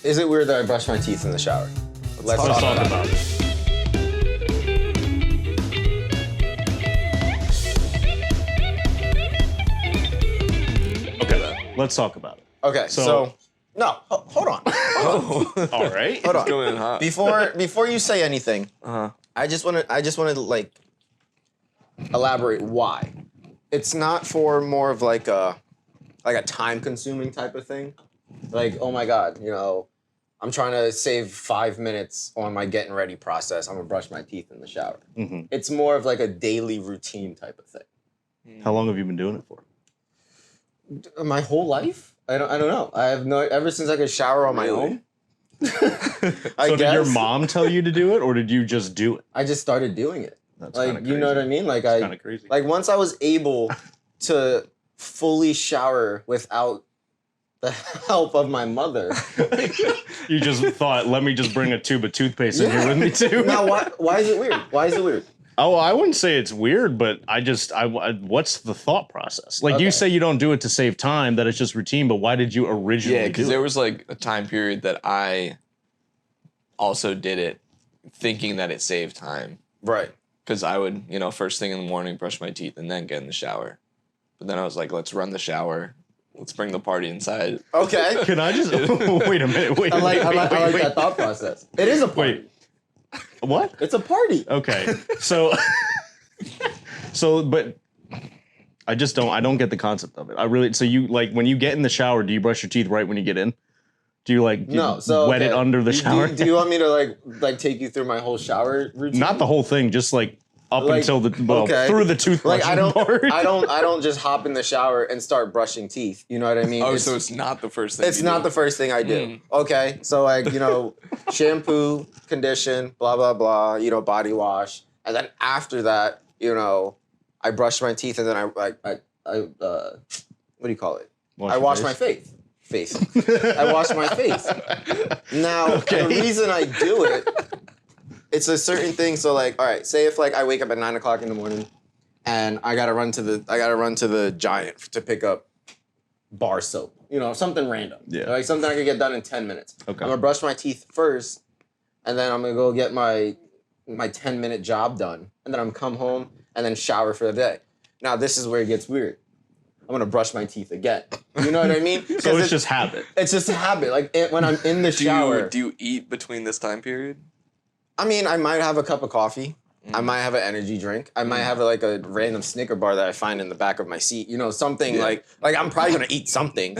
Is it weird that I brush my teeth in the shower? Let's talk about it. Okay, let's talk about it. Okay, so no, hold on. All right. Hold on. Going in hot. Before you say anything, I just want to like elaborate why. It's not for more of like a time-consuming type of thing. Like, oh my God, I'm trying to save 5 minutes on my getting ready process. I'm gonna brush my teeth in the shower. Mm-hmm. It's more of like a daily routine type of thing. How long have you been doing it for? My whole life? I don't know. I have ever since I could shower on my own. So did your mom tell you to do it, or did you just do it? I just started doing it. That's like, kinda you know what I mean? Like, kind of crazy. Like, once I was able to fully shower without the help of my mother. You just thought, let me just bring a tube of toothpaste in here with me too. Now, why is it weird? Why is it weird? Oh, I wouldn't say it's weird, but what's the thought process? Like, you say you don't do it to save time, that it's just routine, but why did you originally do it? Yeah, because there was like a time period that I also did it thinking that it saved time. Right. Because I would, first thing in the morning, brush my teeth and then get in the shower. But then I was like, let's run the shower. Let's bring the party inside. Okay. Can I just wait a minute? I like that thought process. It is a party. Wait. What? It's a party. Okay. So but I don't get the concept of it. So you like when you get in the shower, do you brush your teeth right when you get in? Do you like wet it under the shower? Do you want me to like take you through my whole shower routine? Not the whole thing, just like up until through the toothbrush. Like part. I don't just hop in the shower and start brushing teeth. You know what I mean? Oh, so it's not the first thing. It's not the first thing I do. Okay, so like shampoo, condition, blah blah blah. Body wash, and then after that, I brush my teeth, and then I what do you call it? I wash my face. I wash my face. Now the reason I do it. It's a certain thing. So like, all right, say if like I wake up at 9 o'clock in the morning and I gotta run to the Giant to pick up bar soap. Something random. Yeah. Like something I could get done in 10 minutes. Okay. I'm gonna brush my teeth first, and then I'm gonna go get my 10-minute job done. And then I'm come home and then shower for the day. Now this is where it gets weird. I'm gonna brush my teeth again. You know what I mean? So it's just habit. It's just a habit. Like when I'm in the shower. Do you eat between this time period? I mean, I might have a cup of coffee. I might have an energy drink. I might have like a random Snicker bar that I find in the back of my seat. Something like I'm probably gonna eat something.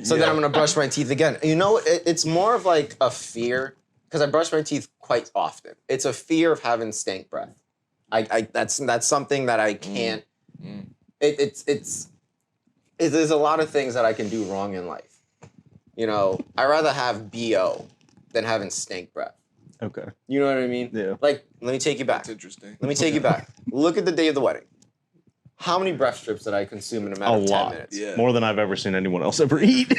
So then I'm gonna brush my teeth again. It's more of like a fear because I brush my teeth quite often. It's a fear of having stank breath. That's something that I can't. There's a lot of things that I can do wrong in life. I rather have BO than having stank breath. Okay. You know what I mean? Yeah. Like, let me take you back. That's interesting. Let me take you back. Look at the day of the wedding. How many breath strips did I consume in a matter of 10 minutes? Yeah. More than I've ever seen anyone else ever eat.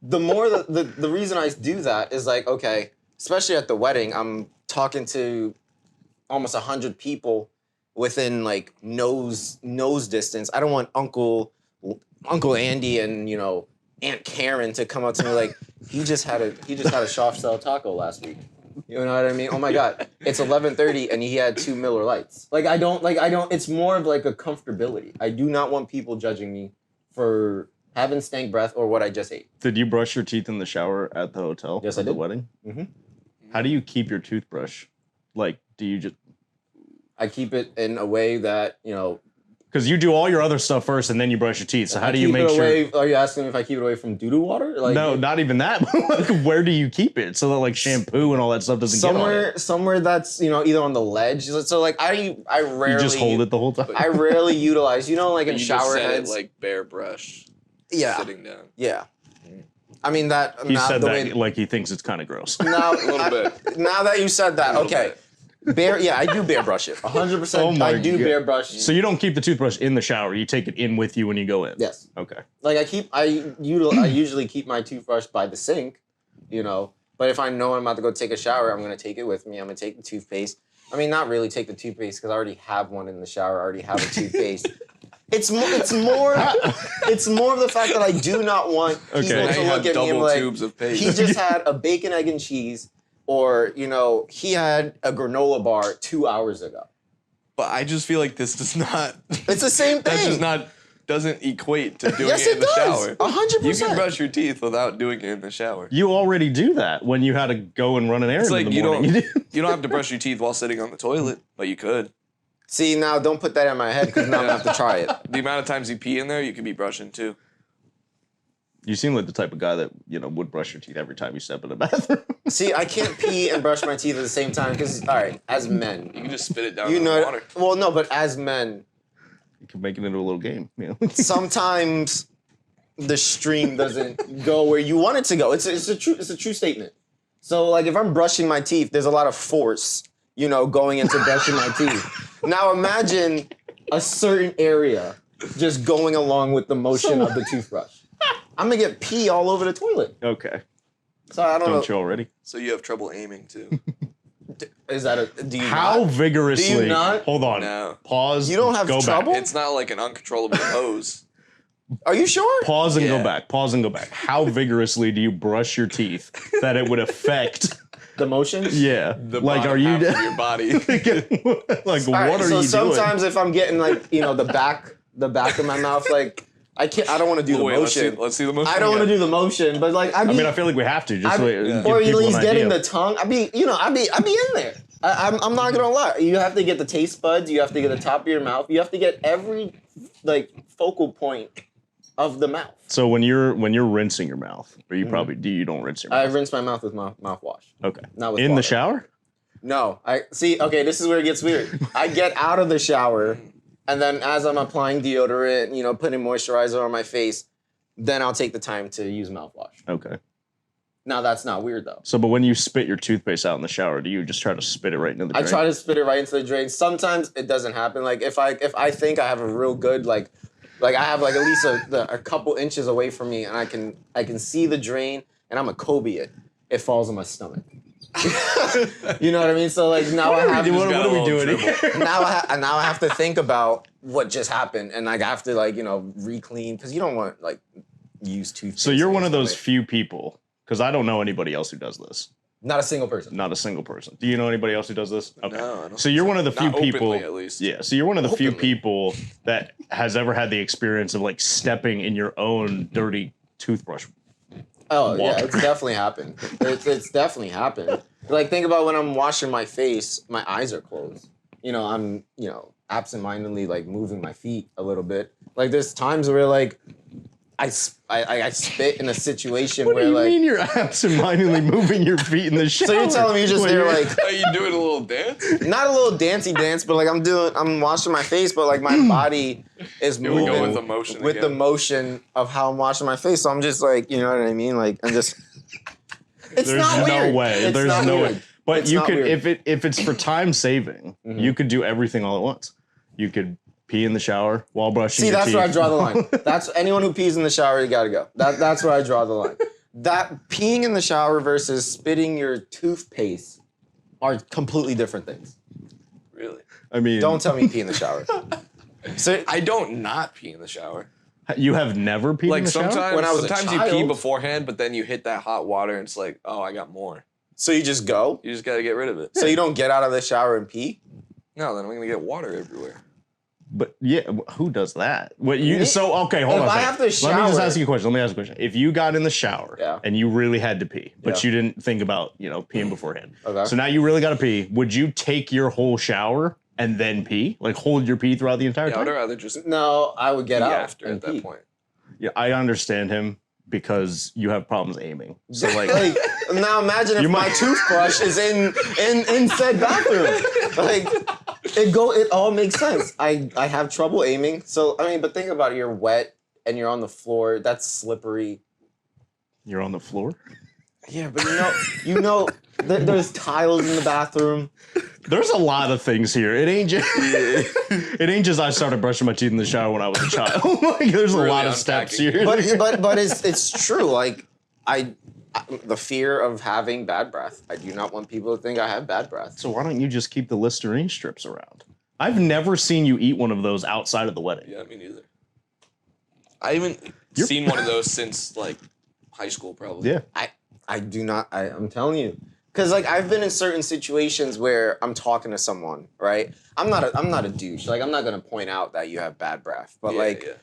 The reason I do that is like, okay, especially at the wedding, I'm talking to almost 100 people within like nose distance. I don't want Uncle Andy and Aunt Karen to come up to me like, he just had a soft shell taco last week. You know what I mean? Oh my God, it's 11:30 and he had 2 Miller Lights. I don't. It's more of like a comfortability. I do not want people judging me for having stank breath or what I just ate. Did you brush your teeth in the shower at the hotel? Yes, I at the did. wedding? Mm-hmm. How do you keep your toothbrush? Like, do you just... I keep it in a way that, Because you do all your other stuff first and then you brush your teeth. So how do you make sure... Are you asking if I keep it away from doo-doo water? No, not even that. Where do you keep it so that like shampoo and all that stuff doesn't get on it? Somewhere that's, either on the ledge. So like I rarely... You just hold it the whole time? I rarely utilize, like in shower heads. Like bare brush. Yeah. Sitting down. Yeah. I mean that... He said that like he thinks it's kind of gross. Now, A little bit. Now that you said that, okay. Bit. I do bare brush it. 100%. Oh my I do God. bare brush. So you don't keep the toothbrush in the shower. You take it in with you when you go in? Yes. Okay. Like I usually keep my toothbrush by the sink, But if I know I'm about to go take a shower, I'm going to take it with me. I'm going to take the toothpaste. I mean, not really take the toothpaste because I already have one in the shower. I already have a toothpaste. It's more of the fact that I do not want people to look at me and like, he just had a bacon, egg, and cheese, or, you know, he had a granola bar 2 hours ago. But I just feel like this does not... It's the same thing. That doesn't equate to doing it in the shower. 100%. You can brush your teeth without doing it in the shower. You already do that when you had to go and run an errand in the morning. You don't have to brush your teeth while sitting on the toilet, but you could. See, now don't put that in my head because now I'm going to have to try it. The amount of times you pee in there, you could be brushing too. You seem like the type of guy that, you know, would brush your teeth every time you step in the bathroom. See, I can't pee and brush my teeth at the same time because, all right, as men. You can just spit it down in the water. Well, no, but as men. You can make it into a little game. You know? Sometimes the stream doesn't go where you want it to go. It's a true statement. So, like, if I'm brushing my teeth, there's a lot of force, you know, going into brushing my teeth. Now imagine a certain area just going along with the motion of the toothbrush. I'm gonna get pee all over the toilet. Okay. So I don't know. Don't you already? So you have trouble aiming too. Is that a? Do you How not? vigorously? Do you not? Hold on. No. Pause. You don't have go trouble? Back. It's not like an uncontrollable hose. Are you sure? Pause and Yeah. go back. Pause and go back. How vigorously do you brush your teeth that it would affect The motion? Yeah. The like, bottom are you half of your body? like, what are so you sometimes doing? if I'm getting like, you know, the back of my mouth, like I don't want to do the motion. Let's see the motion. I don't want to do the motion, but like I mean, I feel like we have to just give or at people least an getting idea. the tongue. I be in there. I'm not gonna lie. You have to get the taste buds. You have to get the top of your mouth. You have to get every like focal point of the mouth. So when you're rinsing your mouth, or you probably you don't rinse your mouth. I rinse my mouth with mouthwash. Okay. Not with in water. the shower? No, I see. Okay, this is where it gets weird. I get out of the shower, and then as I'm applying deodorant, you know, putting moisturizer on my face, then I'll take the time to use mouthwash. Okay. Now that's not weird though. So, but when you spit your toothpaste out in the shower, do you just try to spit it right into the drain? I try to spit it right into the drain. Sometimes it doesn't happen. Like if I think I have a real good like I have like at least a couple inches away from me, and I can see the drain, and I'm a Kobe it. It falls on my stomach. You know what I mean? So like now I have what are we doing here? now I have to think about what just happened, and like I have to like, you know, re-clean because you don't want like use toothpaste. So you're one of those few people, because I don't know anybody else who does this. Not a single person. Not a single person. Do you know anybody else who does this? Okay. No, I don't So you're one of the few Not people. openly, at least. Yeah. So you're one of the few Openly. people that has ever had the experience of like stepping in your own dirty toothbrush. Oh yeah, water. it's definitely happened. It's definitely happened. Like think about when I'm washing my face, my eyes are closed. You know, I'm, you know, absentmindedly like moving my feet a little bit. Like there's times where like I spit in a situation What where do you like. mean you're absentmindedly moving your feet in the shower? So you're telling me you're just When there you're- like Are you doing a little dance? not a little dancey dance, but like I'm washing my face, but like my body is Here we moving go with the motion with the again. motion of how I'm washing my face. So I'm just like, you know what I mean? Like I'm just. It's There's not no weird. way. It's There's not no weird. way. But It's you not could weird. if it's for time saving, you could do everything all at once. You could pee in the shower while brushing See, your that's teeth. where I draw the line. That's anyone who pees in the shower, you gotta go. That's where I draw the line. That peeing in the shower versus spitting your toothpaste are completely different things. Really? I mean, Don't tell me pee in the shower. So I don't not pee in the shower. you have never peed in Like the shower? sometimes, When I was a sometimes you pee child- beforehand, but then you hit that hot water and it's like, oh, I got more. so you just go. You just got to get rid of it. So you don't get out of the shower and pee. No, then I'm gonna get water everywhere. But yeah, who does that? What you? Me? So okay, hold If on. a I second. have to Let me just shower- ask you a question. Let me ask you a question. If you got in the shower Yeah. and you really had to pee, but Yeah. you didn't think about peeing beforehand. Okay. So now you really got to pee. Would you take your whole shower and then pee? Like hold your pee throughout the entire Yeah, I'd time? rather just pee No, I would get out after and at that pee. point. Yeah, I understand him because you have problems aiming. So like, Like, now imagine if You my might- toothbrush is in said bathroom. Like it all makes sense. I have trouble aiming. So I mean, but think about it, you're wet and you're on the floor. That's slippery. you're on the floor. Yeah, but there's tiles in the bathroom. There's a lot of things here. It ain't just it ain't just I started brushing my teeth in the shower when I was a child. Like there's a Really lot of steps unpacking. here. But it's true. Like the fear of having bad breath. I do not want people to think I have bad breath. So why don't you just keep the Listerine strips around? I've never seen you eat one of those outside of the wedding. Yeah, me neither. I haven't seen one of those since like high school, probably. Yeah. I do not. I'm telling you, because like I've been in certain situations where I'm talking to someone, right? I'm not a douche. Like I'm not gonna point out that you have bad breath, but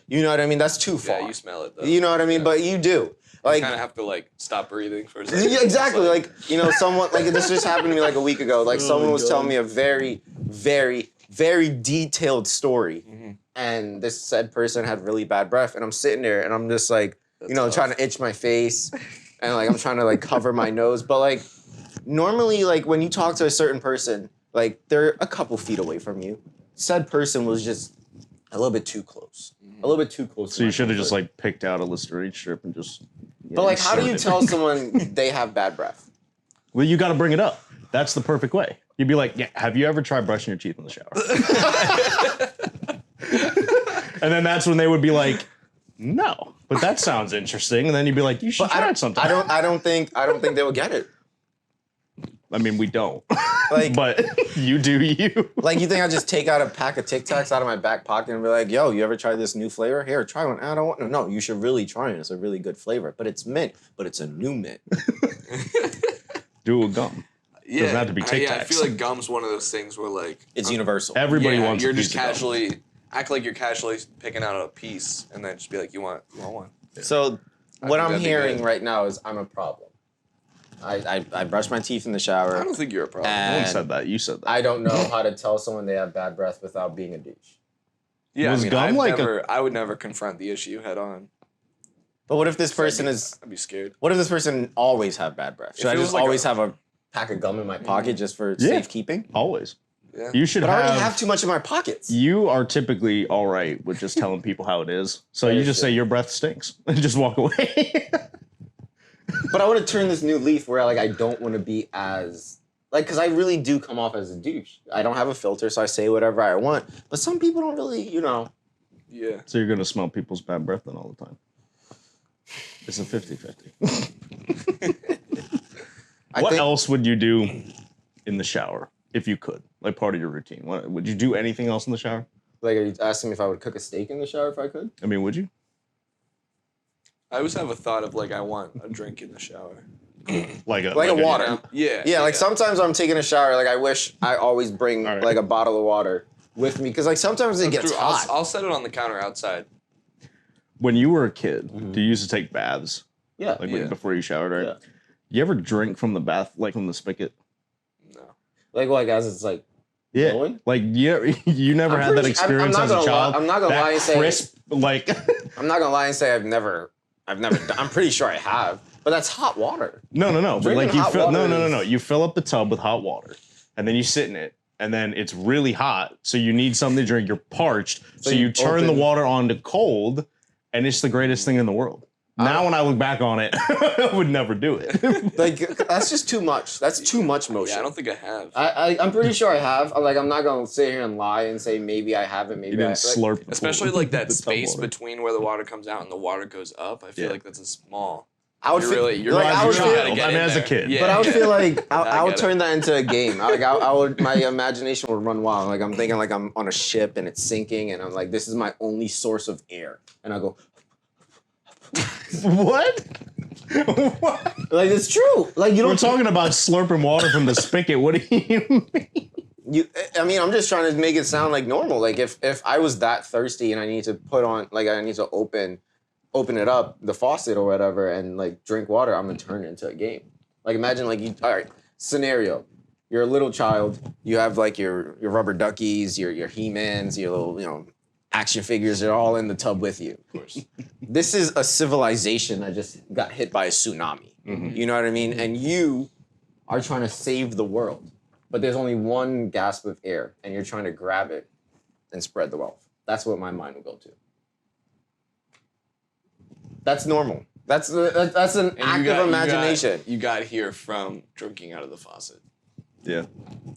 you know what I mean. That's too far. Yeah, you smell it though. You know what I mean, but you do. Like you kind of have to like stop breathing for a second. Yeah, exactly. Like someone like this just happened to me like a week ago. Like someone was telling me a very, very, very detailed story, and this said person had really bad breath, and I'm sitting there and I'm just like, trying to itch my face, and like I'm trying to like cover my nose, but like normally like when you talk to a certain person, like they're a couple feet away from you. Said person was just a little bit too close. A little bit too close. So you should have just like picked out a Listerine strip and just. But like, how do you tell someone they have bad breath? Well, you got to bring it up. That's the perfect way. You'd be like, yeah, have you ever tried brushing your teeth in the shower? And then that's when they would be like, no, but that sounds interesting. And then you'd be like, you should try it sometime. I don't think they would get it. I mean, we don't. Like, but you do you. Like, you think I just take out a pack of Tic Tacs out of my back pocket and be like, yo, you ever tried this new flavor? Here, try one. I don't want no. You should really try it. It's a really good flavor. But it's mint. But it's a new mint. Do a gum. Yeah. Doesn't have to be Tic Tacs. I feel like gum's one of those things where like it's universal. Everybody wants. You're just casually act like you're casually picking out a piece and then just be like, you want one. Yeah. So what I'm hearing right now is I'm a problem. I brush my teeth in the shower. I don't think you're a problem. No one said that. You said that. I don't know how to tell someone they have bad breath without being a douche. Yeah, I would never confront the issue head on. But what if this person I'd be scared. What if this person always have bad breath? Should I just always have a pack of gum in my pocket just for safekeeping? Always. Yeah. You should. But I already have too much in my pockets. You are typically all right with just telling people how it is. So you just say your breath stinks and just walk away. But I want to turn this new leaf where like I don't want to be as like because I really do come off as a douche. I don't have a filter, so I say whatever I want. But some people don't really, Yeah. So you're gonna smell people's bad breath then all the time. It's a 50-50. What else would you do in the shower if you could? Like part of your routine. Would you do anything else in the shower? Like, are you asking me if I would cook a steak in the shower if I could? I mean, would you? I always have a thought of like I want a drink in the shower. like a water. Yeah. Like sometimes I'm taking a shower. Like I wish I always bring like a bottle of water with me because like sometimes it gets hot. I'll set it on the counter outside. When you were a kid, do you used to take baths? Yeah. Like before you showered, right? Yeah. You ever drink from the bath, like from the spigot? No. Like as it's like going? Like you never had that experience as a child? I'm not gonna lie and say crisp, like I'm not gonna lie and say I've never I'm pretty sure I have. But that's hot water. No. But like you fill no. You fill up the tub with hot water and then you sit in it. And then it's really hot, so you need something to drink. You're parched, so you turn the water on to cold, and it's the greatest thing in the world. Now, when I look back on it, I would never do it. Like that's just too much. That's too much motion. Yeah, I don't think I have. I'm pretty sure I have. I'm not gonna sit here and lie and say maybe I haven't. Maybe I slurp. Especially like that space between where the water comes out and the water goes up. I feel like that's a small. I would feel as a kid. But I would feel like I would turn that into a game. I would my imagination would run wild. Like I'm thinking like I'm on a ship and it's sinking and I'm like this is my only source of air and I go. What? Like it's true. Like you don't. We're talking about slurping water from the spigot. What do you mean? I'm just trying to make it sound like normal. Like if I was that thirsty and I need to put on like I need to open it up, the faucet or whatever, and like drink water, I'm gonna turn it into a game. Like imagine like all right, scenario. You're a little child, you have like your rubber duckies, your He-Mans, your little, action figures, they're all in the tub with you. Of course. This is a civilization that just got hit by a tsunami. Mm-hmm. You know what I mean? And you are trying to save the world. But there's only one gasp of air, and you're trying to grab it and spread the wealth. That's what my mind will go to. That's normal. That's an active imagination. You got here from drinking out of the faucet. Yeah.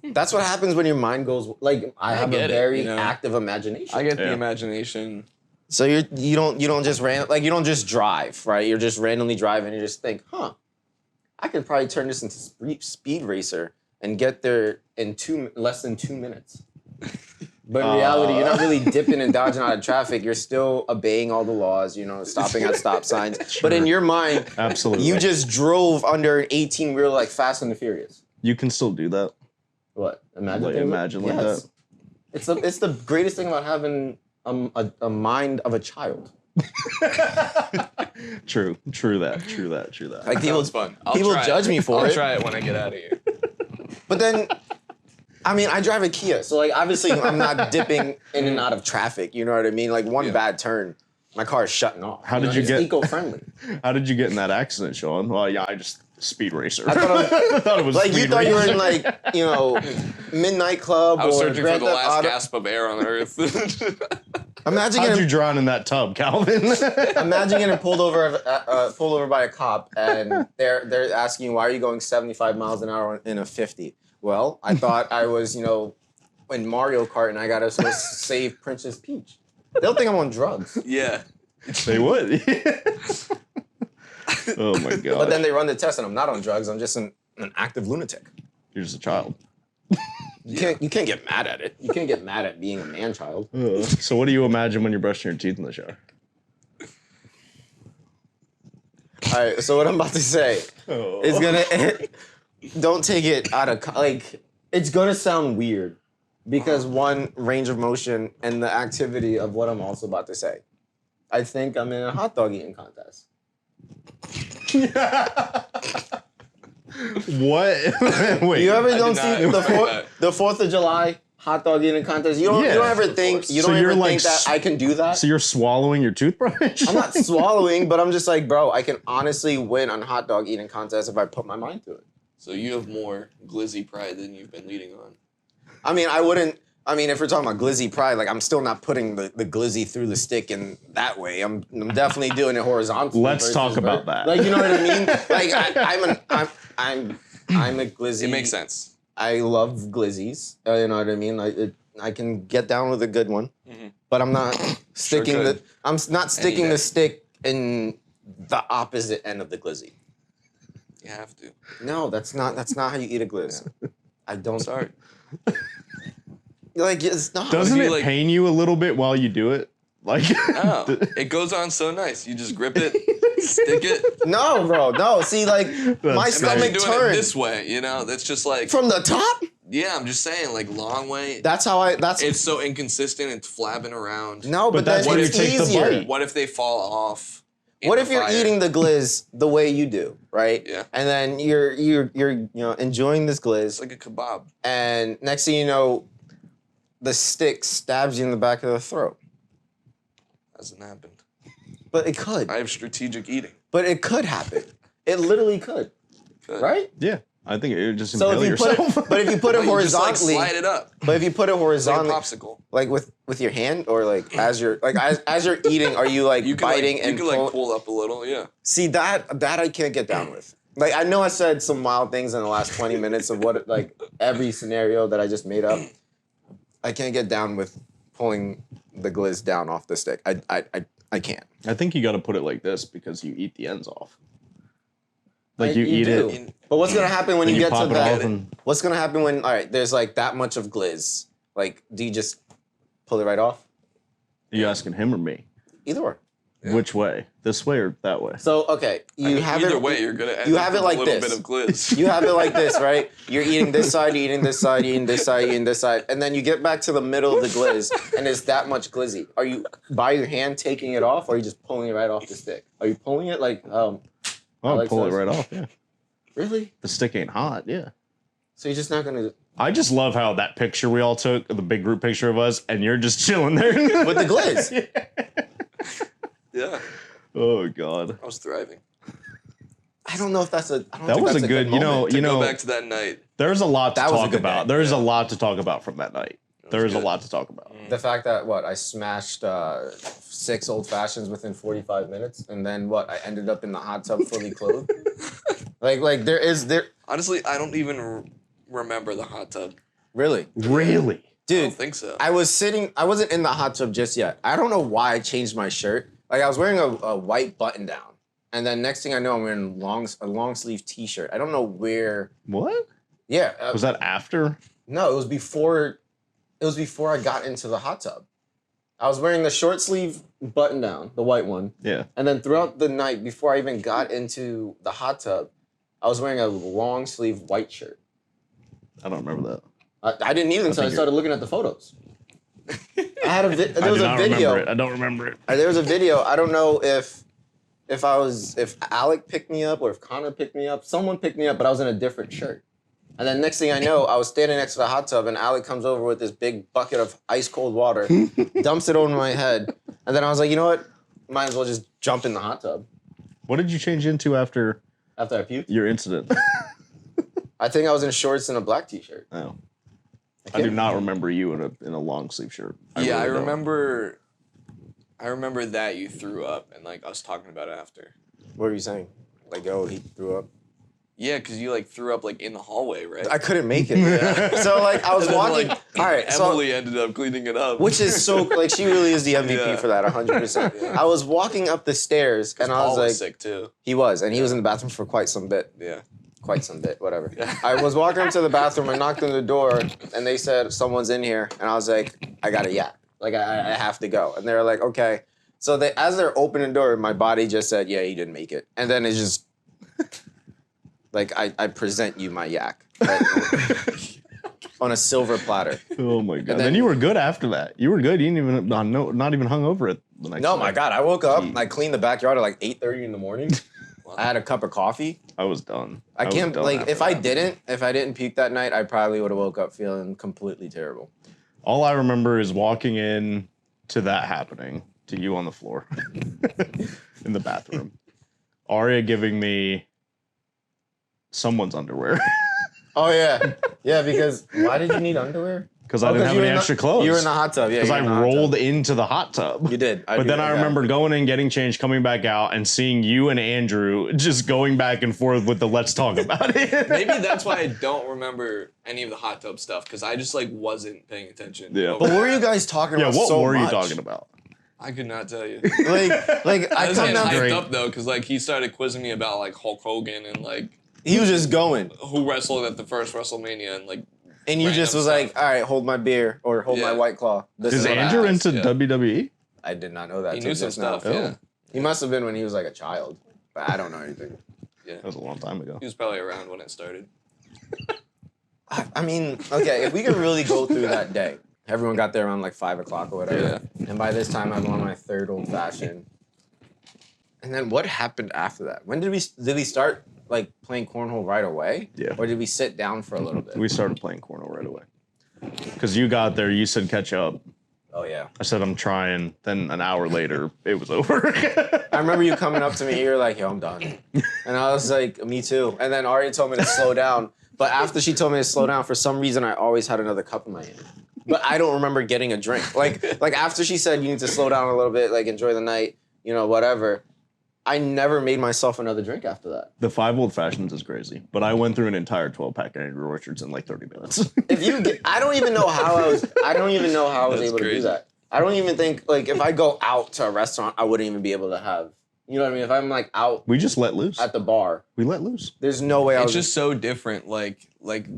That's what happens when your mind goes like I have a very active imagination. I get the imagination. So you don't just you don't just drive, right? You're just randomly driving and you just think, I could probably turn this into Speed Racer and get there in less than 2 minutes. But in reality, you're not really dipping and dodging out of traffic. You're still obeying all the laws, stopping at stop signs. Sure. But in your mind, absolutely, you just drove under an 18-wheel like Fast and the Furious. You can still do that. What? Imagine like that. It's the greatest thing about having a mind of a child. True that. Like people, fun. People judge me for it. I'll try it when I get out of here. But then, I mean, I drive a Kia, so like obviously I'm not dipping in and out of traffic. You know what I mean? Like one bad turn, my car is shutting off. How did you get eco-friendly? How did you get in that accident, Sean? Well, yeah, I just speed racer. I thought it was like you thought you were in like Midnight Club. I was or searching for the last gasp of air on earth. Imagine how'd you drown in that tub, Kalvin? Imagine getting pulled over by a cop, and they're asking you, why are you going 75 miles an hour in a 50? Well, I thought I was in Mario Kart, and I gotta save Princess Peach. They'll think I'm on drugs. Yeah, they would. Oh my god! But then they run the test, and I'm not on drugs. I'm just an active lunatic. You're just a child. You can't get mad at it. You can't get mad at being a man-child. So what do you imagine when you're brushing your teeth in the shower? All right. So what I'm about to say is gonna don't take it out of it's gonna sound weird because one, range of motion, and the activity of what I'm also about to say. I think I'm in a hot dog eating contest. What? Wait. You ever don't see the 4th of July hot dog eating contest? You don't ever think that I can do that? So you're swallowing your toothbrush? I'm not swallowing, but I'm just like, bro, I can honestly win on hot dog eating contest if I put my mind to it. So you have more glizzy pride than you've been leading on. I mean, if we're talking about glizzy pride, like I'm still not putting the glizzy through the stick in that way. I'm definitely doing it horizontally. Let's talk about that. Like, you know what I mean? Like I'm a glizzy. It makes sense. I love glizzies. You know what I mean? I can get down with a good one, but I'm not sticking the stick in the opposite end of the glizzy. You have to. No, that's not how you eat a glizz. Yeah. I don't. Sorry. Like it's not. Doesn't it pain you a little bit while you do it? Like no, it goes on so nice. You just grip it, stick it. No, bro, no. See, like my stomach turns this way. That's just like from the top. Yeah, I'm just saying, like long way. That's how It's so inconsistent. It's flapping around. No, but that's it's easier. What if they fall off? What if you're eating the glizz the way you do, right? Yeah. And then you're enjoying this glizz. It's like a kebab. And next thing you know, the stick stabs you in the back of the throat. Hasn't happened. But it could. I have strategic eating. But it could happen. It literally could. Right? Yeah. I think it would just impale yourself. But if you put it horizontally, slide it up. But if you put it horizontally, like a popsicle, like with your hand, or like as you're eating, are you like biting and you can pull up a little? Yeah. See that I can't get down with. Like I know I said some wild things in the last 20 minutes of what every scenario that I just made up. I can't get down with pulling the glizz down off the stick. I can't. I think you got to put it like this because you eat the ends off. Like you eat it. But what's gonna happen when you get to that? And what's gonna happen when there's like that much of glizz? Like, do you just pull it right off? Are you asking him or me? Either way. Yeah. Which way? This way or that way? So okay, either way you're gonna end up with a little bit of glizz. You have it like this, right? You're eating this side, you're eating this side, you're eating this side, you're eating this side, and then you get back to the middle of the glizz, and it's that much glizzy. Are you by your hand taking it off, or are you just pulling it right off the stick? Are you pulling it like I'll pull it right off. Yeah. Really? The stick ain't hot. Yeah. So you're just not gonna. I just love how that picture we all took, the big group picture of us, and you're just chilling there with the glizz. Yeah. Oh God. I was thriving. I don't know if that's a. That was a good. Go back to that night. There's a lot to talk about. There's a lot to talk about from that night. There's a lot to talk about. The fact that I smashed 6 old fashions within 45 minutes, and then I ended up in the hot tub fully clothed. like there. Honestly, I don't even remember the hot tub. Really? Really? Dude, I don't think so. I wasn't in the hot tub just yet. I don't know why I changed my shirt. Like I was wearing a white button down, and then next thing I know, I'm wearing a long sleeve T-shirt. I don't know where. What? Yeah. Was that after? No, it was before. It was before I got into the hot tub. I was wearing the short sleeve button down, the white one. Yeah. And then throughout the night, before I even got into the hot tub, I was wearing a long sleeve white shirt. I don't remember that. I didn't either until I started looking at the photos. I had there was a video. I don't remember it. There was a video. I don't know if Alec picked me up or if Connor picked me up. Someone picked me up, but I was in a different shirt. And then next thing I know, I was standing next to the hot tub, and Alec comes over with this big bucket of ice cold water, dumps it over my head, and then I was like, you know what? Might as well just jump in the hot tub. What did you change into after I puked? your incident? I think I was in shorts and a black t-shirt. Oh. I do not remember you in a long sleeve shirt. I remember that you threw up and like us talking about it after. What were you saying? Like, oh, he threw up? Yeah, because you like threw up like in the hallway, right? I couldn't make it. Yeah. So like I was walking. Like, all right, Emily ended up cleaning it up, which is so like she really is the MVP for that, 100%. Yeah. I was walking up the stairs and I was like, sick too. He was, and he was in the bathroom for quite some bit. Yeah. Quite some bit, whatever. I was walking up to the bathroom, I knocked on the door, and they said, someone's in here. And I was like, I got a yak. Like, I have to go. And they were like, okay. So as they're opening the door, my body just said, yeah, you didn't make it. And then it's just, like, I present you my yak. Right? On a silver platter. Oh, my God. And then you were good after that. You were good. You didn't even, not even hung over it the next day. No, my God. I woke up, I cleaned the backyard at like 8:30 in the morning. I had a cup of coffee. I was done. I can't, like, if I didn't puke that night, I probably would have woke up feeling completely terrible. All I remember is walking in to that happening, to you on the floor in the bathroom. Aria giving me someone's underwear. Oh, yeah. Yeah, because why did you need underwear? Because I didn't have any extra clothes. You were in the hot tub, yeah. Because I rolled into the hot tub. You did. But then I remember going in, getting changed, coming back out, and seeing you and Andrew just going back and forth with the let's talk about it. Maybe that's why I don't remember any of the hot tub stuff, because I just like wasn't paying attention. Yeah. But what were you guys talking about what so were much? you talking about? I could not tell you. like I I was come getting down. hyped up though, because like he started quizzing me about like Hulk Hogan and like He was just going. who wrestled at the first WrestleMania and like. And you just was like, all right, hold my beer or hold my White Claw. Is Andrew into WWE? I did not know that. He knew some stuff, now. yeah. He must have been when he was like a child, but I don't know anything. Yeah. That was a long time ago. He was probably around when it started. I mean, okay, if we could really go through that day. Everyone got there around like 5 o'clock or whatever. Yeah. And by this time, I'm on my third old fashioned. And then what happened after that? When did we start like playing cornhole right away? Yeah. Or did we sit down for a little bit? We started playing cornhole right away. Because you got there, you said catch up. Oh, yeah. I said I'm trying. Then an hour later, it was over. I remember you coming up to me, you were like, yo, I'm done. And I was like, me too. And then Aria told me to slow down. But after she told me to slow down, for some reason, I always had another cup in my hand. But I don't remember getting a drink. Like after she said, you need to slow down a little bit, like enjoy the night, you know, whatever. I never made myself another drink after that. The 5 old fashions is crazy, but I went through an entire 12-pack of Angry Orchards in like 30 minutes. I don't even know how I was able to do that. I don't even think, like, if I go out to a restaurant, I wouldn't even be able to have, you know what I mean? If I'm like out. We just let loose. At the bar. We let loose. There's no way It's just so different, like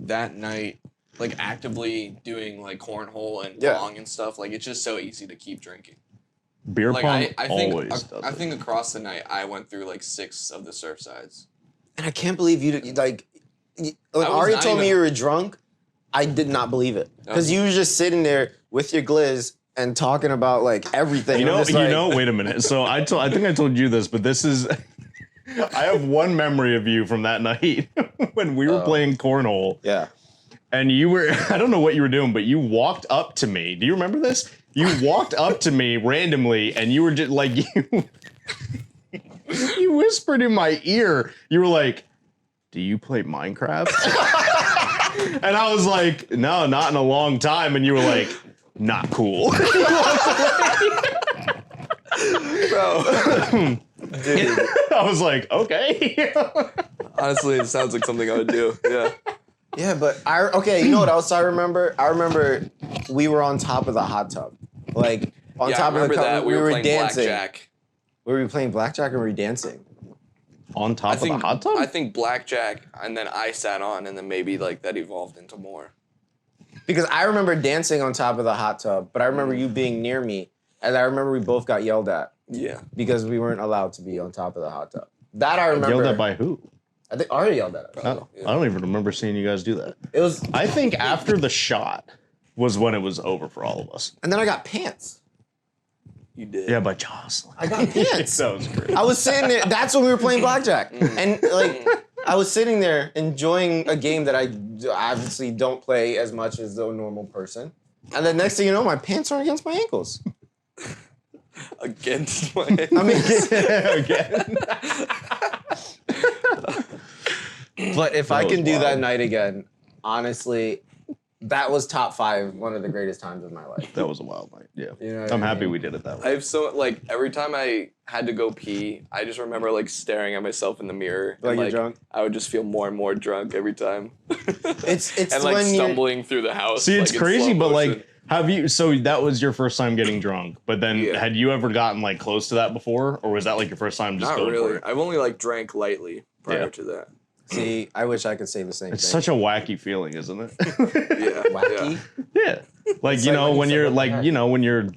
that night, like actively doing like cornhole and pong and stuff. Like it's just so easy to keep drinking. Beer like, pong I think, always does I think across the night, I went through like 6 of the surf sides. And I can't believe you Aria told me you were drunk. I did not believe it. Because you were just sitting there with your glizz and talking about like everything. You know, wait a minute. So I think I told you this, but this is, I have one memory of you from that night when we were playing cornhole. Yeah. And you were, I don't know what you were doing, but you walked up to me. Do you remember this? You walked up to me randomly and you were just like, you whispered in my ear. You were like, do you play Minecraft? And I was like, no, not in a long time. And you were like, not cool. Bro. Dude. I was like, okay. Honestly, it sounds like something I would do. Yeah. Yeah, but you know what else I remember? I remember we were on top of the hot tub. Like on top of the cup, we were dancing. Blackjack. Were we playing blackjack or were we dancing? On top of the hot tub? I think blackjack, and then I sat on, and then maybe like that evolved into more. Because I remember dancing on top of the hot tub, but I remember you being near me, and I remember we both got yelled at. Yeah. Because we weren't allowed to be on top of the hot tub. That I remember. Yelled at by who? I think Ari yelled at us. I don't even remember seeing you guys do that. It was. I think after the shot was when it was over for all of us. And then I got pants. You did. Yeah, by Jocelyn. I got pants. That was great. I was sitting there. That's when we were playing blackjack, and like I was sitting there enjoying a game that I obviously don't play as much as a normal person. And then next thing you know, my pants are against my ankles. Against my I mean, Again. but if I was can do that wild. night again, honestly, that was top 5, one of the greatest times of my life. That was a wild night. Yeah. You know what I'm I happy mean? we did it that I way. have so like every time I had to go pee, I just remember like staring at myself in the mirror. Like and, you're drunk? I would just feel more and more drunk every time. It's and like when you're- stumbling through the house. See, it's like, in crazy, slow but motion. like, have you? So that was your first time getting drunk, but then Yeah. had you ever gotten like close to that before, or was that like your first time just Not going really. for it? I've only like drank lightly prior Yeah. to that. See, I wish I could say the same It's thing. such a wacky feeling, isn't it? Yeah. Wacky. Yeah, like It's you like know when you when said you're what the like heck. you know when you're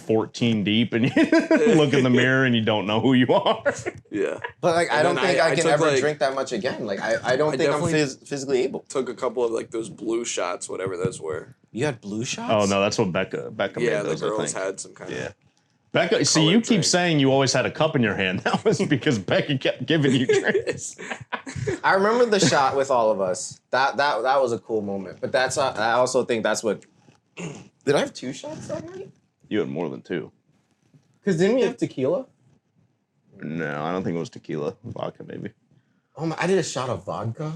14 deep and you look in the mirror and you don't know who you are. Yeah. But like, I And don't then think I I can took, ever like- drink that much again. Like, I don't think I'm definitely- physically able. Took a couple of like those blue shots, whatever those were. You had blue shots? Oh no, that's what Becca Yeah, made the those, I girls think. had some kind Yeah. of. Becca, see, colored you keep drink. saying you always had a cup in your hand. That was because Becca kept giving you drinks. I remember the shot with all of us. That was a cool moment. But that's I also think that's what. Did I have 2 shots that night? You had more than 2. Because didn't we have tequila? No, I don't think it was tequila. Vodka, maybe. Oh my! I did a shot of vodka.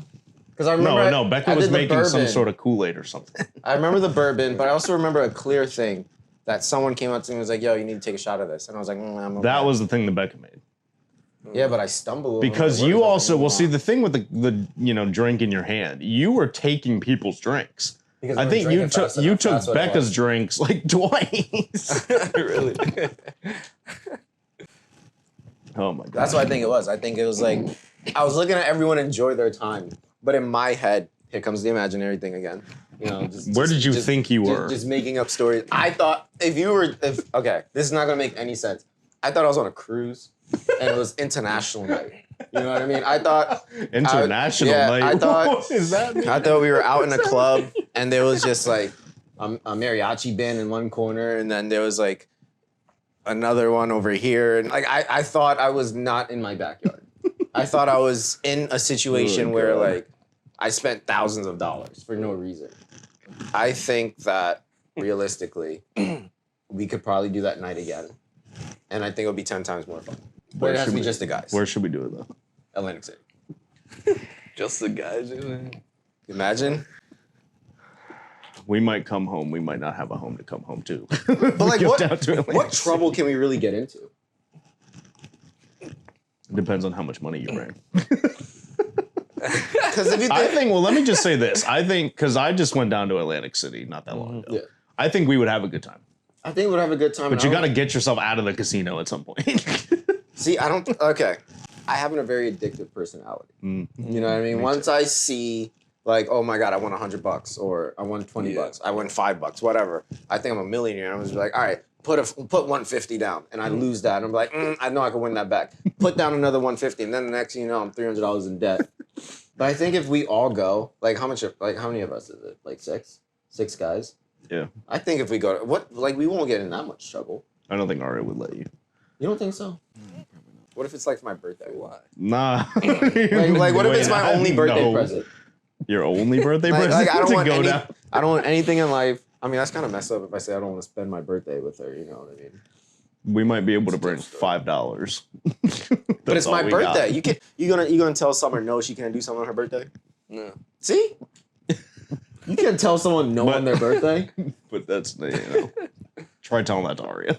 Because I remember. No, Becca I was did the making some bourbon. sort of Kool-Aid or something. I remember the bourbon, but I also remember a clear thing that someone came up to me and was like, "Yo, you need to take a shot of this," and I was like, "I'm okay." That was the thing that Becca made. Yeah, but I stumbled. Because you also, well, see, the thing with the drink in your hand, you were taking people's drinks. Because I we think were you drinking took fast enough. That's what it Becca's was. drinks like twice. Really? Oh my god. That's what I think it was. I think it was like I was looking at everyone enjoy their time, but in my head, here comes the imaginary thing again. You know, Where did you think you were? Just making up stories. I thought okay, this is not gonna make any sense. I thought I was on a cruise, and it was international night. You know what I mean? I thought International yeah, night. I thought- What does that mean? I thought we were out in a club, and there was just like a mariachi band in one corner, and then there was like another one over here, and like I thought I was not in my backyard. I thought I was in a situation Oh, where God. like I spent thousands of dollars for no reason. I think that realistically, we could probably do that night again, and I think it would be 10 times more fun. But Where it has should to be we- just the guys. Where should we do it though? Atlantic City. Just the guys. Imagine. We might come home. We might not have a home to come home to. But like, Go down to what Atlantic trouble can we really get into? Depends on how much money you bring. Because if you I think, think, well, let me just say this. I think, because I just went down to Atlantic City not that long ago. Yeah. I think we would have a good time. I think we'd have a good time. But you got to get yourself out of the casino at some point. see. I don't. Okay, I have a very addictive personality. You know what I mean? Once I see like, oh my god, I won $100 or I won $20, I won $5, whatever. I think I'm a millionaire. I'm just like, all right, put 150 down, and I lose that, and I'm like, I know I can win that back. Put down another 150, and then the next thing you know, I'm $300 in debt. But I think if we all go, like, how many of us is it? Like 6 guys. Yeah. I think if we go, we won't get in that much trouble. I don't think Aria would let you. You don't think so? What if it's like my birthday? Why? Nah. Like what if it's my only birthday No. present? Your only birthday Like, present I don't to want go down? I don't want anything in life. I mean, that's kind of messed up if I say I don't want to spend my birthday with her. You know what I mean? We might be able to bring $5. But it's my birthday. You gonna tell someone no, she can't do something on her birthday? No. See? You can't tell someone no on their birthday. But that's, try telling that to Aria.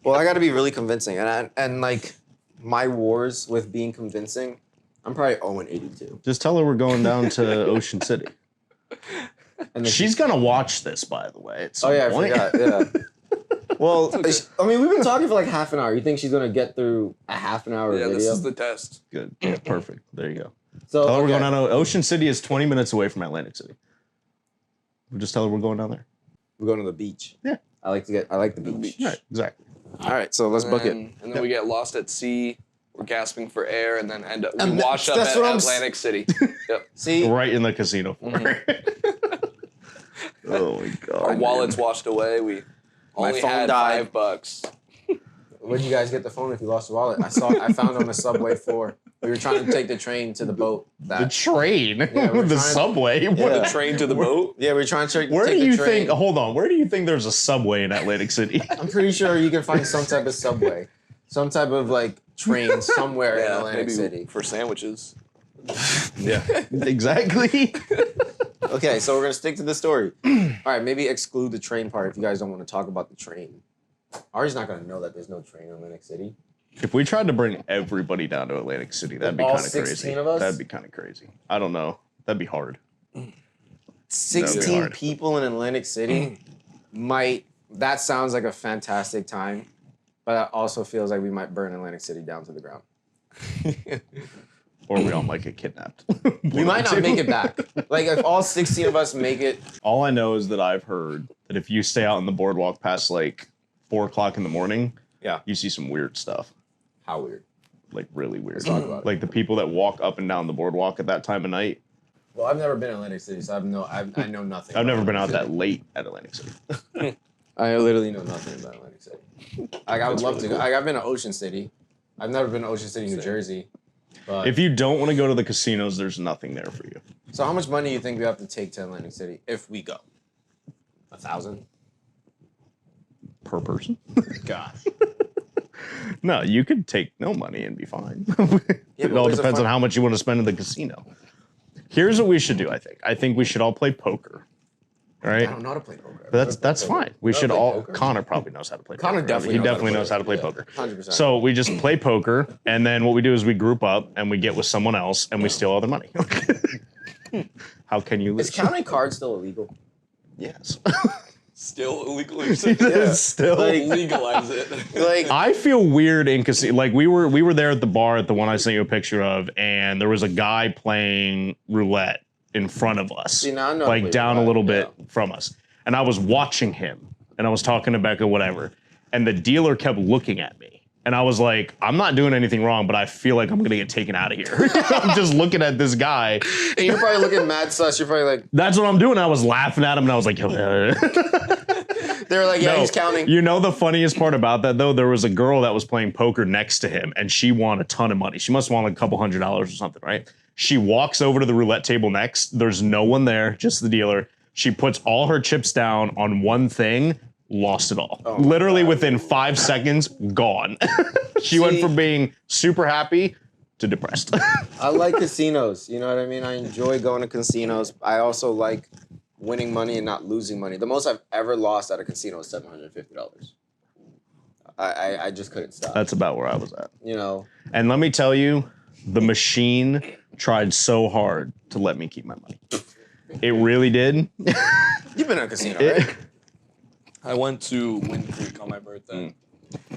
Well, I got to be really convincing, and like my wars with being convincing, I'm probably 0-82. Just tell her we're going down to Ocean City. And then She's going to watch this, by the way. At some oh yeah, point. I forgot. Yeah. Well, I mean, we've been talking for like half an hour. You think she's gonna get through a half an hour Yeah, video? this is the test. Good. Yeah, perfect. There you go. So Tell her we're okay. going down to Ocean City is 20 minutes away from Atlantic City. We'll just tell her we're going down there. We're going to the beach. Yeah. I like the beach. Right, exactly. All right, so let's book it. And then we get lost at sea. We're gasping for air, and then end up we And wash up that's at what I'm Atlantic City. Yep. See, Right in the casino floor. Oh my god. Our wallets washed away. We only phone had died. $5. where'd you guys get the phone if you lost your wallet? I found it on the subway floor. We were trying to take the train to the boat. The train? we're The trying- subway? What The the train to the boat. Yeah, we were trying to take Where do the you train. think? Hold on. Where do you think there's a subway in Atlantic City? I'm pretty sure you can find some type of subway, some type of like train somewhere in Atlantic maybe City. for sandwiches. Yeah, exactly. Okay, so we're gonna stick to the story. All right, maybe exclude the train part if you guys don't want to talk about the train. Ari's not gonna know that there's no train in Atlantic City. If we tried to bring everybody down to Atlantic City, that'd be All kind of 16 crazy. of us? That'd be kind of crazy. I don't know. That'd be hard. 16 hard. people in Atlantic City that sounds like a fantastic time, but that also feels like we might burn Atlantic City down to the ground. Or we all might get kidnapped. We might not make it back. Like if all 16 of us make it, All I know is that I've heard that if you stay out on the boardwalk past like 4 o'clock in the morning, yeah. you see some weird stuff. How weird. Like really weird. Let's talk about it. Like the people that walk up and down the boardwalk at that time of night. Well, I've never been in Atlantic City, so I know nothing. I've never about been out Atlantic that late at Atlantic City. City. I literally know nothing about Atlantic City. Like I would love to go. Like I've been to Ocean City. I've never been to Ocean City, New Jersey. But If you don't want to go to the casinos, there's nothing there for you. so how much money do you think we have to take to Atlantic City if we go? 1,000? Per person? God. No, you could take no money and be fine. Yeah, It but all where's the depends on fun- how much you want to spend in the casino. Here's what we should do, I think. I think we should all play poker. All right? I don't know how to play poker. That's fine. We should play all. poker? Connor probably knows how to play poker. Connor definitely He knows how to definitely play knows how to play poker. poker. 100%. So we just play poker, and then what we do is we group up and we get with someone else and we steal all their money. How can you lose? Is counting cards still illegal? Yes. Still illegal. Still. Like- legalize it. Like I feel weird in casino. Like we were there at the bar at the one I sent you a picture of, and there was a guy playing roulette in front of us, See, now I know how to like play down a roulette, little bit yeah. from us. And I was watching him, and I was talking to Becca, whatever. And the dealer kept looking at me, and I was like, "I'm not doing anything wrong, but I feel like I'm gonna get taken out of here." I'm just looking at this guy. and you're probably looking mad sus. You're probably like, That's what I'm doing. I was laughing at him, and I was like, they were like, yeah, No. he's counting. You know the funniest part about that though? There was a girl that was playing poker next to him, and she won a ton of money. She must have won like a couple $100s or something, right? She walks over to the roulette table next. There's no one there, just the dealer. She puts all her chips down on one thing, lost it all. Oh, Literally within 5 seconds, gone. She went See? from being super happy to depressed. I like casinos. You know what I mean? I enjoy going to casinos. I also like winning money and not losing money. The most I've ever lost at a casino is $750. I just couldn't stop. That's about where I was at. You know, And let me tell you, the machine tried so hard to let me keep my money. It really did. you've been in a casino, right? I went to Wind Creek on my birthday.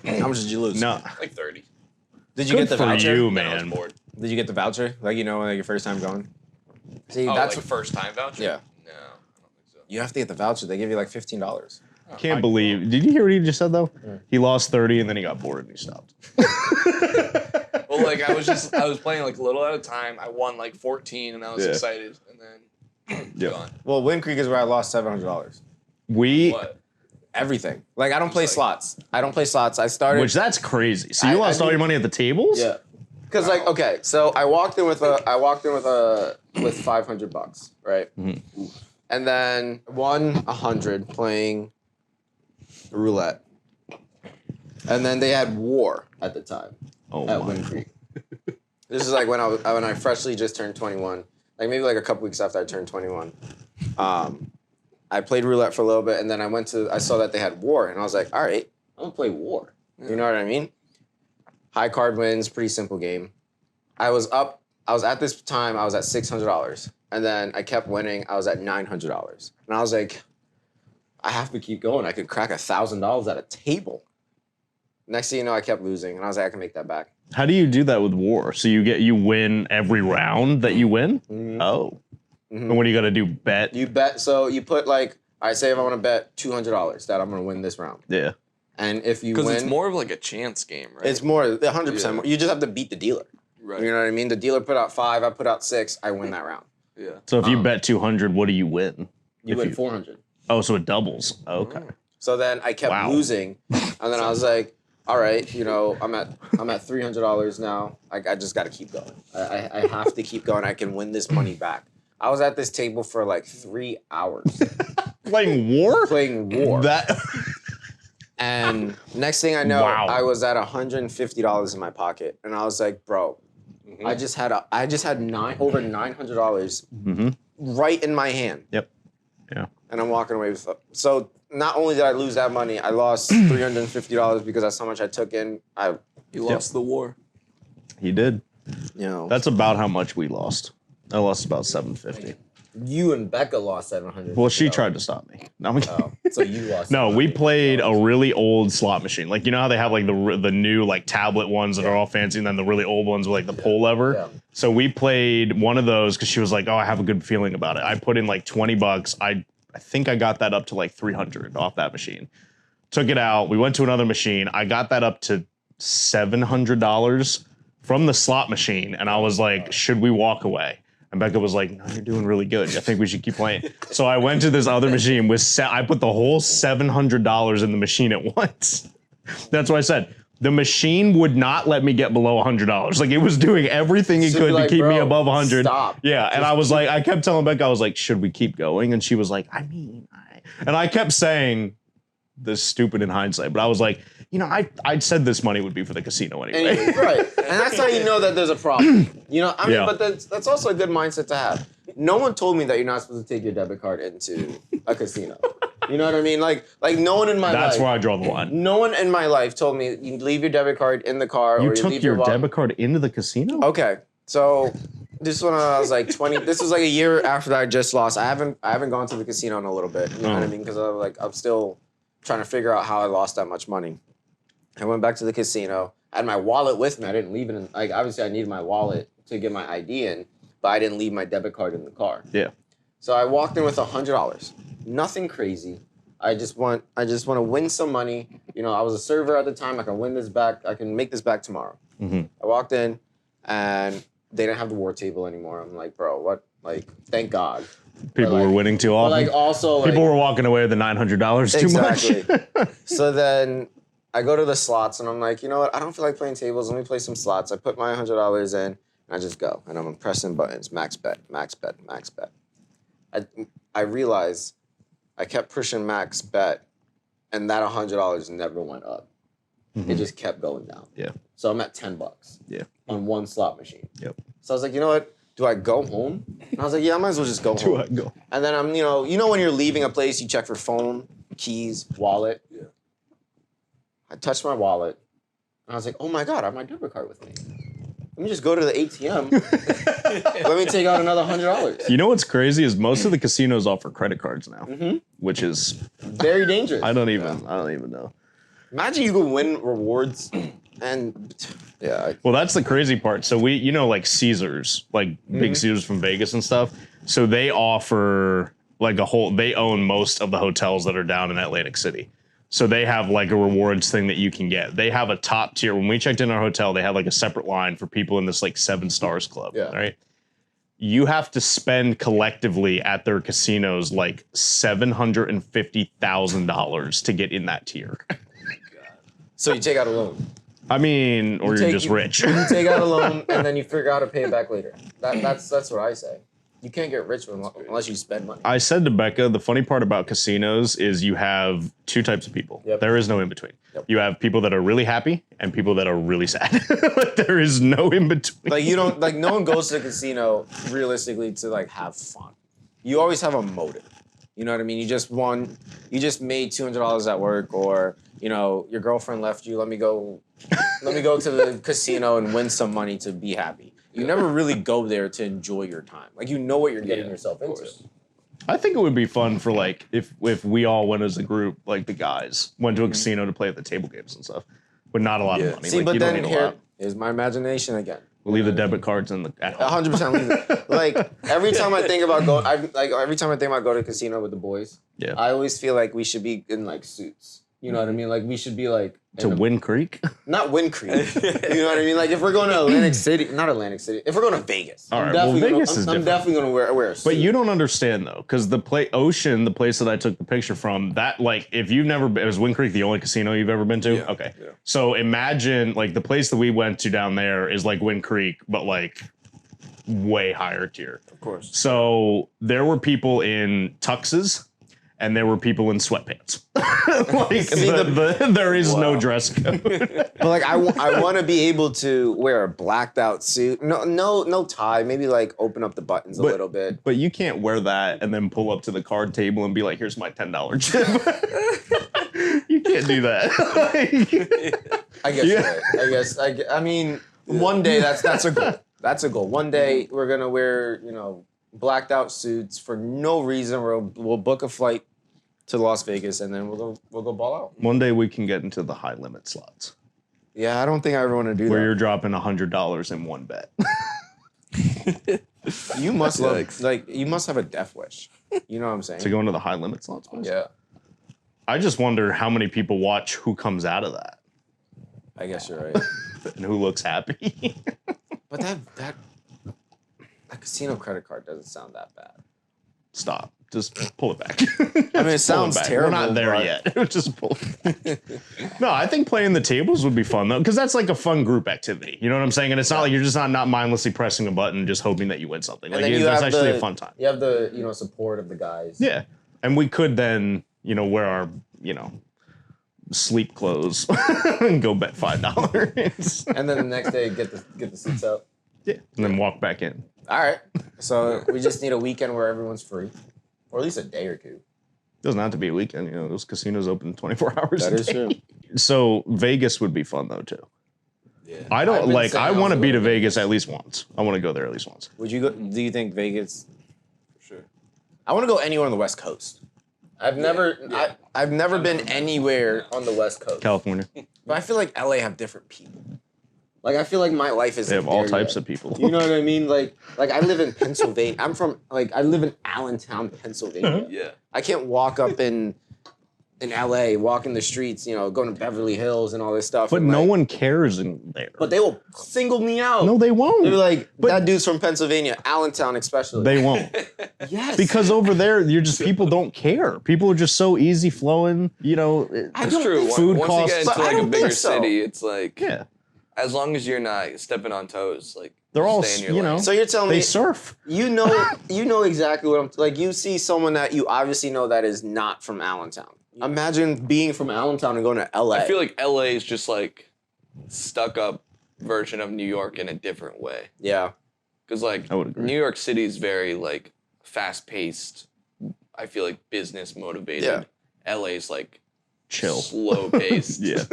How much did you lose? No. Like 30. Did you Good get the for voucher? you, Then I was man. bored. Did you get the voucher? Like, you know, like your first time going? See, Oh, that's like first time voucher? Yeah. No, I don't think so. you have to get the voucher. They give you like $15. Can't believe. Did you hear what he just said though? He lost 30 and then he got bored and he stopped. Well, like I was playing like a little at a time. I won like 14 and I was Yeah. excited. And then Yeah. gone. Well, Wind Creek is where I lost $700. We, What? Everything. Like, I don't play like- slots. I don't play slots. I started. which that's crazy. So you I lost all mean- your money at the tables? Yeah. Because like, okay, so I walked in with $500, right? And then won 100 playing roulette. And then they had war at the time Oh at my. Wind Creek. This is like when I freshly just turned 21, like maybe like a couple weeks after I turned 21. I played roulette for a little bit, and then I saw that they had war, and I was like, all right, I'm gonna play war. You know what I mean? High card wins, pretty simple game. I was at this time, I was at $600. And then I kept winning, I was at $900. And I was like, I have to keep going. I could crack $1,000 at a table. Next thing you know, I kept losing, and I was like, I can make that back. How do you do that with war? So you win every round that you win? Mhm. Oh. And what do you got to do? Bet? You bet. So you put like, I say if I want to bet $200 that I'm going to win this round. Yeah. And if you win, because it's more of like a chance game, right? it's more 100% more. You just have to beat the dealer. Right. You know what I mean? The dealer put out 5, I put out 6, I win that round. Yeah. So if you bet 200, what do you win? You win 400. Oh, so it doubles. Okay. So then I kept losing, and then I was like, all right, you know, I'm at $300 now. I just got to keep going. I have to keep going. I can win this money back. I was at this table for like 3 hours. Playing War? Playing War. That. And next thing I know, I was at $150 in my pocket, and I was like, bro, I just had over $900 right in my hand. Yep. Yeah. And I'm walking away with. So not only did I lose that money, I lost $350 because that's how much I took in. He lost the war. He did. You know, That's about how much we lost. I lost about $750. you and Becca lost $700. Well, she tried to stop me. No, I'm kidding. So you lost. No, we played a really old slot machine. Like, you know how they have like the new like tablet ones that are all fancy, and then the really old ones with like the pull lever. Yeah. So we played one of those because she was like, "Oh, I have a good feeling about it." I put in like $20. I think I got that up to like 300 off that machine. Took it out. We went to another machine. I got that up to $700 from the slot machine, and I was like, "Should we walk away?" And Becca was like, "No, you're doing really good. I think we should keep playing." So I went to this other machine I put the whole $700 in the machine at once. That's what I said. The machine would not let me get below $100. Like, it was doing everything it could to keep me above 100. Stop. Yeah, and I was like, I kept telling Becca, I was like, "Should we keep going?" And she was like, and I kept saying this stupid in hindsight, but I was like, you know, I said this money would be for the casino anyway. Right. And that's how you know that there's a problem. You know, I mean, but that's also a good mindset to have. No one told me that you're not supposed to take your debit card into a casino. You know what I mean? Like no one in my life. That's where I draw the line. No one in my life told me you leave your debit card in the car. You or took leave your wallet. debit card into the casino? Okay, so this one I was like 20. This was like a year after I just lost. I haven't gone to the casino in a little bit. You know what I mean? Because I'm still trying to figure out how I lost that much money. I went back to the casino. I had my wallet with me. I didn't leave it in. Like, obviously, I needed my wallet to get my ID in, but I didn't leave my debit card in the car. Yeah. So I walked in with $100. Nothing crazy. I just want to win some money. You know, I was a server at the time. I can win this back. I can make this back tomorrow. I walked in, and they didn't have the war table anymore. I'm like, bro, what? Like, thank God. People were winning too often. But like, also, people were walking away with the $900 too much. So then I go to the slots, and I'm like, you know what? I don't feel like playing tables. Let me play some slots. I put my $100 in, and I just go. And I'm pressing buttons. Max bet, max bet, max bet. I realized I kept pushing max bet, and that $100 never went up. It just kept going down. Yeah. So I'm at $10. Yeah. On one slot machine. Yep. So I was like, you know what? Do I go home? And I was like, yeah, I might as well just go home. Do I go? And then I'm, you know when you're leaving a place, you check for phone, keys, wallet. Yeah. I touched my wallet, and I was like, oh my God, I have my debit card with me. Let me just go to the ATM. Let me take out another $100. You know what's crazy is most of the casinos offer credit cards now, which is very dangerous. I don't even know. Imagine you could win rewards, and Well, that's the crazy part. So we, like Caesars, like big Caesars from Vegas and stuff. So they offer like they own most of the hotels that are down in Atlantic City. So they have like a rewards thing that you can get. They have a top tier. When we checked in our hotel, they had like a separate line for people in this like 7 stars club. Yeah. Right. You have to spend collectively at their casinos like $750,000 to get in that tier. So you take out a loan. I mean, or you're just rich. You take out a loan and then you figure out how to pay it back later. That's what I say. You can't get rich unless you spend money. I said to Becca, the funny part about casinos is you have 2 types of people. Yep. There is no in between. Yep. You have people that are really happy and people that are really sad. Like, there is no in between. Like, you don't, like, no one goes to the casino realistically to like have fun. You always have a motive. You know what I mean? You just made $200 at work, or your girlfriend left you. Let me go to the casino and win some money to be happy. You never really go there to enjoy your time. Like, you know what you're getting yourself into. I think it would be fun for like if we all went as a group, like the guys went to a casino to play at the table games and stuff, but not a lot of money. See, like, but then here's my imagination again. We'll leave the debit cards in the at home. 100% leave it. Like every time I think about going, every time I think about going to a casino with the boys, Yeah. I always feel like we should be in like suits. You know what I mean? Like we should be like To Wind Creek? not Wind Creek. You know what I mean? Like if we're going to Atlantic City, not Atlantic City. If we're going to Vegas, All right, well, Vegas is I'm different. definitely going to wear a suit. But you don't understand though, because the Ocean, the place that I took the picture from, that like if you've never been, is Wind Creek the only casino you've ever been to? Yeah, Okay. yeah. So imagine like the place that we went to down there is like Wind Creek, but like way higher tier. Of course. So there were people in tuxes and there were people in sweatpants. Like there is no dress code. But like I want to be able to wear a blacked out suit. No tie. Maybe like open up the buttons a little bit. But you can't wear that and then pull up to the card table and be like, "Here's my $10 chip." You can't do that. I guess you're right. I mean, one day that's a goal. That's a goal. One day we're gonna wear, blacked out suits for no reason. We'll book a flight to Las Vegas and then we'll go ball out. One day we can get into the high limit slots Yeah, I don't think I ever want to do where that. you're dropping $100 in one bet. You must you must have a death wish. You know what I'm saying? To go into the high limit slots, please? Yeah, I just wonder how many people watch who comes out of that I guess you're right. and who looks happy. But that casino credit card doesn't sound that bad. Stop. Just pull it back. I mean, it sounds terrible. We're not there but- yet. Just pull it back. No, I think playing the tables would be fun, though, because that's like a fun group activity. You know what I'm saying? And it's not like you're just not mindlessly pressing a button, just hoping that you win something. And Like, then that's actually a fun time. You have the support of the guys. Yeah. And we could then, wear our, sleep clothes and go bet $5. And then the next day get the seats up. Yeah. And then walk back in. All right. So we just need a weekend where everyone's free, or at least a day or two. Doesn't have to be a weekend. Those casinos open 24 hours That a is day. true. So Vegas would be fun, though, too. Yeah. I don't I've been like, saying I I want to was be to going to Vegas at least once. I want to go there at least once. Would you go? Do you think Vegas? For sure. I want to go anywhere on the West Coast. I've never been anywhere on the West Coast. California. But I feel like LA have different people. Like I feel like my life is. They have all types of people. You know what I mean? Like I live in Pennsylvania. I live in Allentown, Pennsylvania. Yeah. I can't walk up in LA, walk in the streets, going to Beverly Hills and all this stuff. But and no like- one cares in there. But they will single me out. No, they won't. They'll be like, But- that dude's from Pennsylvania, Allentown especially. They won't. yes. Because over there, people don't care. People are just so easy flowing, I That's don't true. think so. Food Once costs- you get But into I like a don't bigger think so. city, it's like yeah. as long as you're not stepping on toes, like They're all, stay in your lane. So you're telling they me surf. you know exactly what I'm like. You see someone that you obviously know that is not from Allentown. Imagine being from Allentown and going to LA. I feel like LA is just like stuck up version of New York in a different way. yeah. Because like I would agree. New York City is very like fast paced. I feel like business motivated. LA's like Chill. slow paced. Yeah.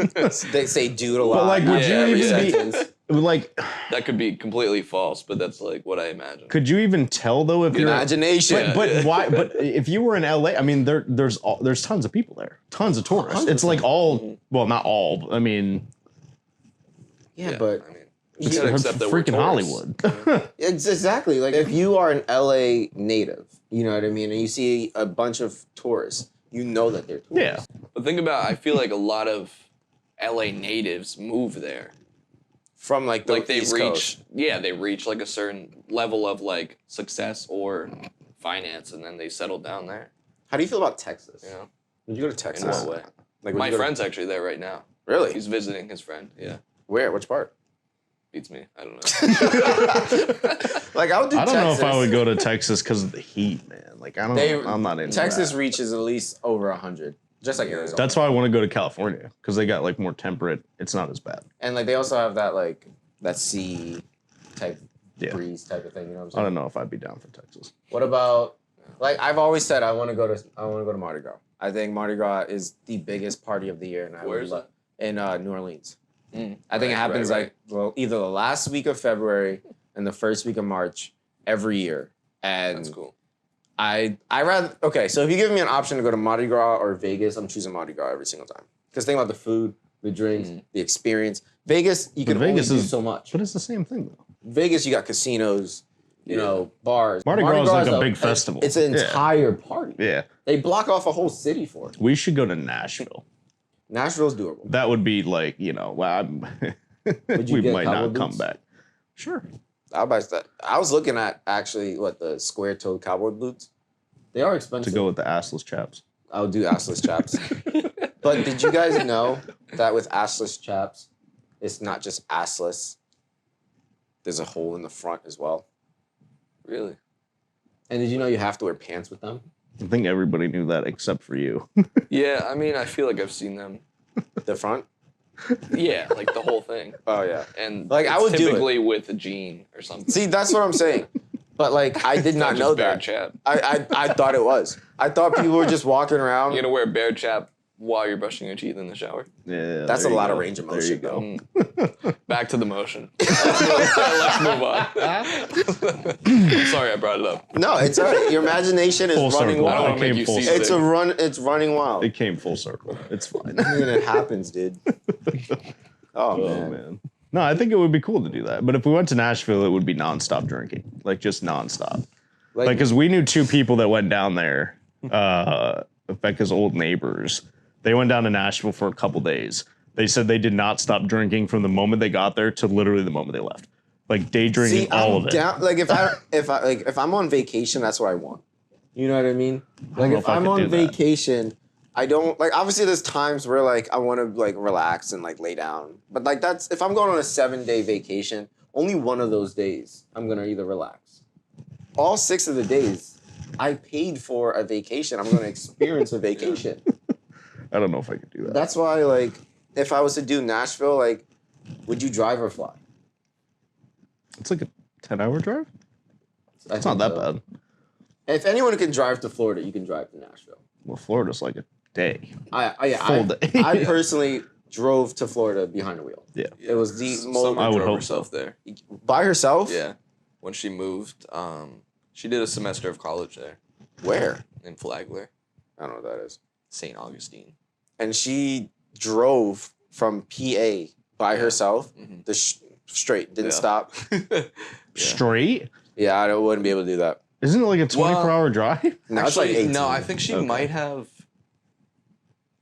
They say dude a lot. But like, would Yeah, you every even be sentence. like? That could be completely false, but that's like what I imagine. Could you even tell though if you're? Imagination. But why? But if you were in LA, I mean, there's tons of people there, tons of tourists. It's like all, well, not all. I mean, yeah, but I mean, it's you gotta accept that we're freaking tourists. Hollywood. it's exactly like if you are an LA native, you know what I mean, and you see a bunch of tourists, you know that they're tourists. Yeah. But think about, I feel like a lot of LA natives move there. From like the Like they East reach, Coast. they reach like a certain level of like success or finance, and then they settle down there. How do you feel about Texas? You know, Would you go to in Texas? what way? Like, would My you go to- friend's actually there right now. Really? He's visiting his friend. Yeah, Where? Which part? beats me. I don't know. Like I would do I don't know if I Texas. would go to Texas because of the heat, man. Like I'm not into Texas that. reaches at least over 100, just like Arizona. That's why I want to go to California because they got like more temperate. It's not as bad. And like they also have that like that sea type Yeah. breeze type of thing. You know what I'm I saying? don't know if I'd be down for Texas. What about like I've always said I want to go to Mardi Gras. I think Mardi Gras is the biggest party of the year, and I Where would is love in New Orleans. I think Right, it happens right. either the last week of February and the first week of March every year. And That's cool. I rather so if you give me an option to go to Mardi Gras or Vegas, I'm choosing Mardi Gras every single time. Because think about the food, the drinks, the experience. Vegas, you can Vegas only do is- so much. But it's the same thing though. Vegas, you got casinos, you know, bars. Mardi Gras is like a big festival. It's an entire party. Yeah. They block off a whole city for it. We should go to Nashville. Nashville's doable. That would be like, we might not come back. Sure. I was looking at actually the square-toed cowboy boots. They are expensive. To go with the assless chaps. I'll do assless chaps. But did you guys know that with assless chaps, it's not just assless. There's a hole in the front as well. Really? And did you know you have to wear pants with them? I think everybody knew that except for you. Yeah, I mean, I feel like I've seen them. The front? Yeah, like the whole thing. Oh, yeah. And like I would typically with a jean or something. See, that's what I'm saying. But like, I did not know that. Chap. I thought it was. I thought people were just walking around. You're gonna wear a bear chap while you're brushing your teeth in the shower. Yeah, that's a lot of range of motion. There you go. Back to the motion. Let's move on. I'm sorry I brought it up. No, it's all right. Your imagination is running wild. I don't want to make you seasick. It's running wild. It came full circle. It's fine. I mean, it happens, dude. Oh man. No, I think it would be cool to do that. But if we went to Nashville, it would be nonstop drinking, like just nonstop. Like, because we knew two people that went down there, Becca's old neighbors. They went down to Nashville for a couple days. They said they did not stop drinking from the moment they got there to literally the moment they left. Like day drinking, all of it. Like if I'm on vacation, that's what I want. You know what I mean? Like if I'm on vacation, I don't like. Obviously, there's times where like I want to like relax and like lay down. But like that's if I'm going on a 7-day vacation, only one of those days I'm gonna either relax. All 6 of the days, I paid for a vacation. I'm gonna experience a vacation. I don't know if I could do that. That's why, like, if I was to do Nashville, like, would you drive or fly? It's like a 10-hour drive. It's not that bad. If anyone can drive to Florida, you can drive to Nashville. Well, Florida's like a day. Full day. I personally drove to Florida behind the wheel. Yeah. It was the most. I would hope herself there. By herself? Yeah. When she moved, she did a semester of college there. Where? In Flagler. I don't know what that is. St. Augustine. And she drove from PA by herself, straight, didn't stop. Straight? Yeah, I wouldn't be able to do that. Isn't it like a 24-hour drive? No, it's like 18. No, I think she might have.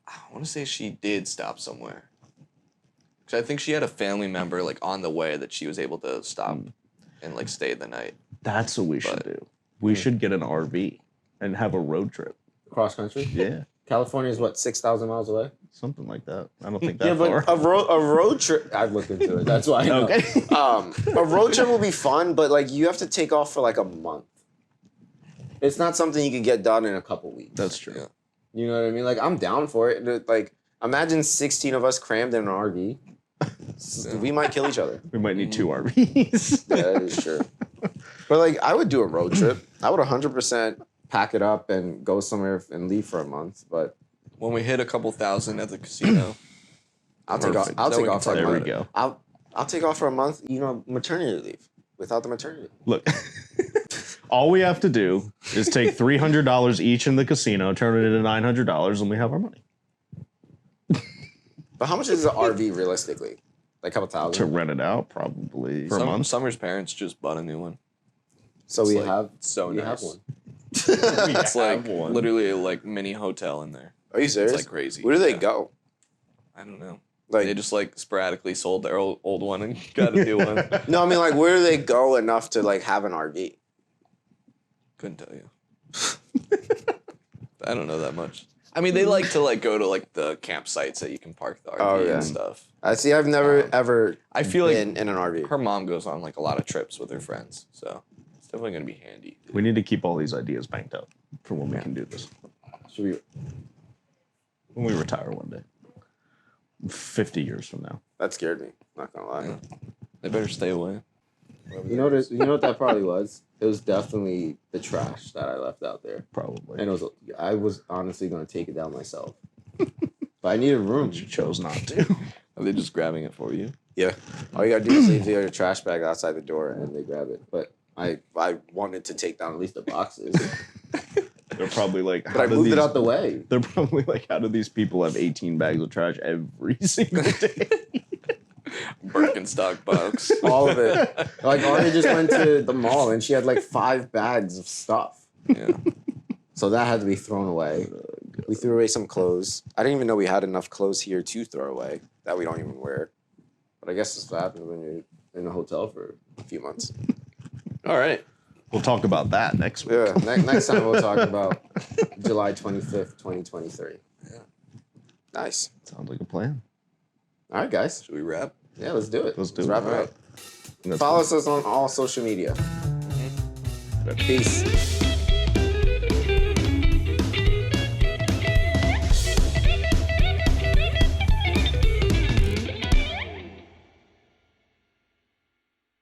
I want to say she did stop somewhere. Because I think she had a family member like on the way that she was able to stop and like stay the night. That's what we should do. We should get an RV and have a road trip. Cross country? Yeah. California is what, 6,000 miles away? Something like that. I don't think that far. But a road trip. I've looked into it. That's why I know. Okay. A road trip will be fun, but like you have to take off for like a month. It's not something you can get done in a couple weeks. That's true. Yeah. You know what I mean? Like I'm down for it. Like imagine 16 of us crammed in an RV. We might kill each other. We might need 2 RVs. Yeah, that is true. But like I would do a road trip. I would 100% pack it up and go somewhere and leave for a month. But when we hit a couple thousand at the casino, I'll take off. I'll take off for a month. There we go. I'll take off for a month. You know, maternity leave without the maternity leave. Look, all we have to do is take $300 each in the casino, turn it into $900, and we have our money. But how much is an RV realistically? Like a couple thousand? To rent it out, probably for a month. Summer's parents just bought a new one. So it's we like, have. So we nice. have one. It's like literally like mini hotel in there. Are you serious? It's like crazy. Where do they go? I don't know. Like they just like sporadically sold their old one and got a new one. No, I mean like where do they go enough to like have an RV? Couldn't tell you. I don't know that much. I mean, they like to like go to like the campsites that you can park the RV and stuff. I see. I've never ever. I feel like in an RV. Her mom goes on like a lot of trips with her friends, so it's definitely gonna be handy. We need to keep all these ideas banked up for when we can do this. Should we? When we retire one day. 50 years from now. That scared me. Not gonna lie. Yeah. They better stay away. You know what that probably was? It was definitely the trash that I left out there. Probably. And I was honestly gonna take it down myself, but I needed room. You chose not to. Are they just grabbing it for you? Yeah. All you gotta do is leave your trash bag outside the door and they grab it. But I wanted to take down at least the boxes. They're probably like, but I moved it out the way. They're probably like, how do these people have 18 bags of trash every single day? Birkenstock box. All of it. Like Ari just went to the mall and she had like 5 bags of stuff. Yeah. So that had to be thrown away. We threw away some clothes. I didn't even know we had enough clothes here to throw away that we don't even wear. But I guess that's what happens when you're in a hotel for a few months. All right. We'll talk about that next week. Yeah, next time we'll talk about July 25th, 2023. Yeah. Nice. Sounds like a plan. All right, guys. Should we wrap? Yeah, let's do it. Let's do it. Wrap it All up. Follow us on all social media. Peace.